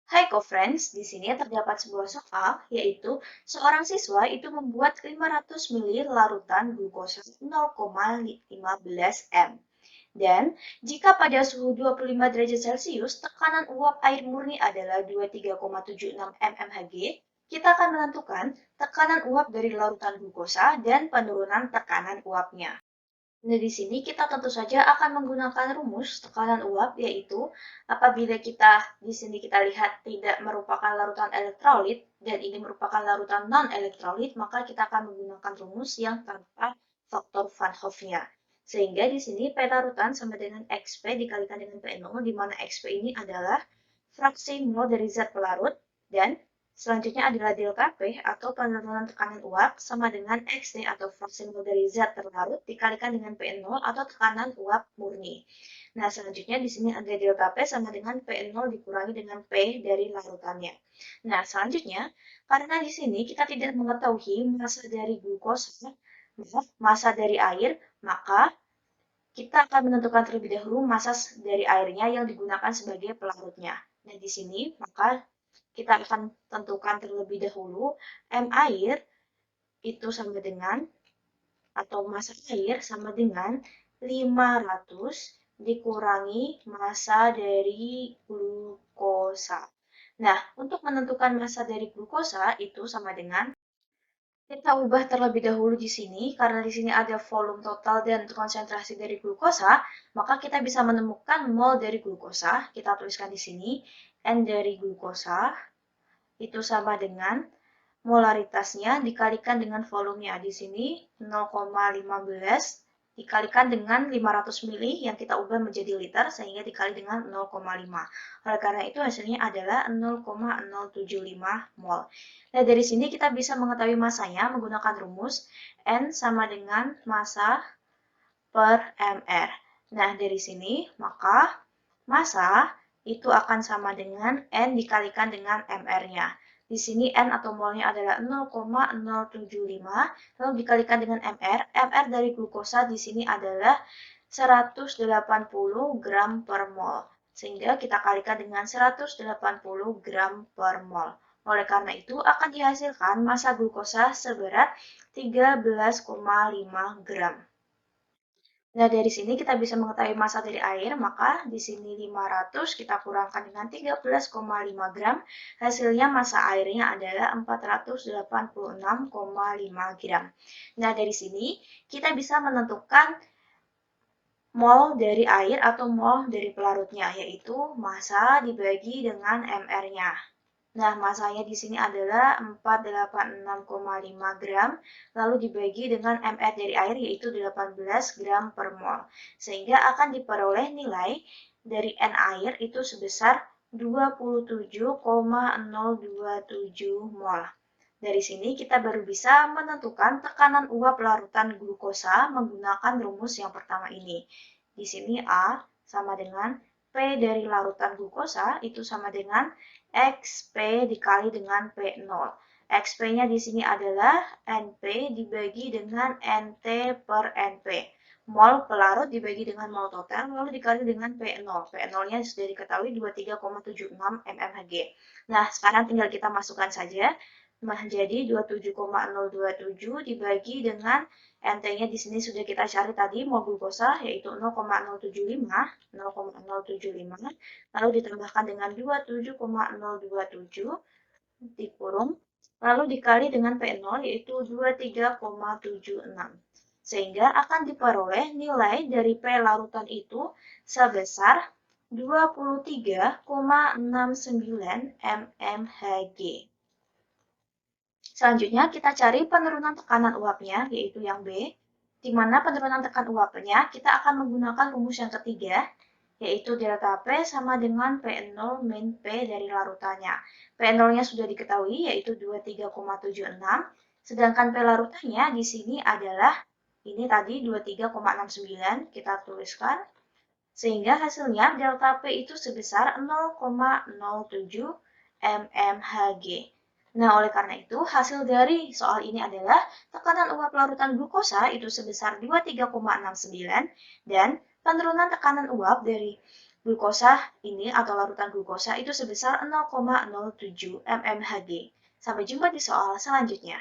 Hai co-friends, di sini terdapat sebuah soal, yaitu seorang siswa itu membuat 500 ml larutan glukosa 0,15 m. Dan jika pada suhu 25 derajat Celcius, tekanan uap air murni adalah 23,76 mmHg, kita akan menentukan tekanan uap dari larutan glukosa dan penurunan tekanan uapnya. Nah, di sini kita tentu saja akan menggunakan rumus tekanan uap, yaitu apabila di sini kita lihat tidak merupakan larutan elektrolit dan ini merupakan larutan non-elektrolit, maka kita akan menggunakan rumus yang tanpa faktor Van Hoff-nya. Sehingga di sini P larutan sama dengan XP dikalikan dengan P0, di mana XP ini adalah fraksi mol dari zat pelarut, dan selanjutnya adalah delta P atau penurunan tekanan uap sama dengan XT atau fraksi mol dari zat terlarut dikalikan dengan P0 atau tekanan uap murni. Nah, selanjutnya di sini ada delta P sama dengan P0 dikurangi dengan P dari larutannya. Nah, selanjutnya, karena di sini kita tidak mengetahui massa dari glukosa, massa dari air, maka kita akan menentukan terlebih dahulu massa dari airnya yang digunakan sebagai pelarutnya. Nah, di sini maka kita akan tentukan terlebih dahulu M air itu sama dengan, atau massa air sama dengan 500 dikurangi massa dari glukosa. Nah, untuk menentukan massa dari glukosa itu sama dengan, kita ubah terlebih dahulu di sini, karena di sini ada volume total dan konsentrasi dari glukosa, maka kita bisa menemukan mol dari glukosa. Kita tuliskan di sini, N dari glukosa itu sama dengan molaritasnya dikalikan dengan volumenya. Di sini 0,15 dikalikan dengan 500 ml yang kita ubah menjadi liter sehingga dikali dengan 0,5. Oleh karena itu hasilnya adalah 0,075 mol. Nah, dari sini kita bisa mengetahui massanya menggunakan rumus N sama dengan massa per mR. Nah, dari sini maka massa itu akan sama dengan N dikalikan dengan mR-nya. Di sini N atau molnya adalah 0,075, lalu dikalikan dengan mR. mR dari glukosa di sini adalah 180 gram per mol. Sehingga kita kalikan dengan 180 gram per mol. Oleh karena itu akan dihasilkan massa glukosa seberat 13,5 gram. Nah, dari sini kita bisa mengetahui massa dari air, maka di sini 500 kita kurangkan dengan 13,5 gram, hasilnya massa airnya adalah 486,5 gram. Nah, dari sini kita bisa menentukan mol dari air atau mol dari pelarutnya, yaitu massa dibagi dengan mR-nya. Nah, massanya di sini adalah 486,5 gram, lalu dibagi dengan mR dari air yaitu 18 gram per mol. Sehingga akan diperoleh nilai dari N air itu sebesar 27,027 mol. Dari sini kita baru bisa menentukan tekanan uap larutan glukosa menggunakan rumus yang pertama ini. Di sini A sama dengan P dari larutan glukosa itu sama dengan XP dikali dengan P0. XP-nya di sini adalah NP dibagi dengan NT per NP. Mol pelarut dibagi dengan mol total, lalu dikali dengan P0. P0-nya sudah diketahui 23,76 mmHg. Nah, sekarang tinggal kita masukkan saja menjadi 27,027 dibagi dengan NT-nya di sini sudah kita cari tadi mol glukosa yaitu 0,075, 0,075, lalu ditambahkan dengan 27,027 dikurung, lalu dikali dengan P0 yaitu 23,76. Sehingga akan diperoleh nilai dari P larutan itu sebesar 23,69 mmHg. Selanjutnya kita cari penurunan tekanan uapnya, yaitu yang B, di mana penurunan tekanan uapnya kita akan menggunakan rumus yang ketiga, yaitu delta P sama dengan P0 min P dari larutannya. P0-nya sudah diketahui, yaitu 23,76, sedangkan P larutannya di sini adalah, ini tadi 23,69, kita tuliskan, sehingga hasilnya delta P itu sebesar 0,07 mmHg. Nah, oleh karena itu, hasil dari soal ini adalah tekanan uap larutan glukosa itu sebesar 23,69 dan penurunan tekanan uap dari Glukosa ini atau larutan glukosa itu sebesar 0,07 mmHg. Sampai jumpa di soal selanjutnya.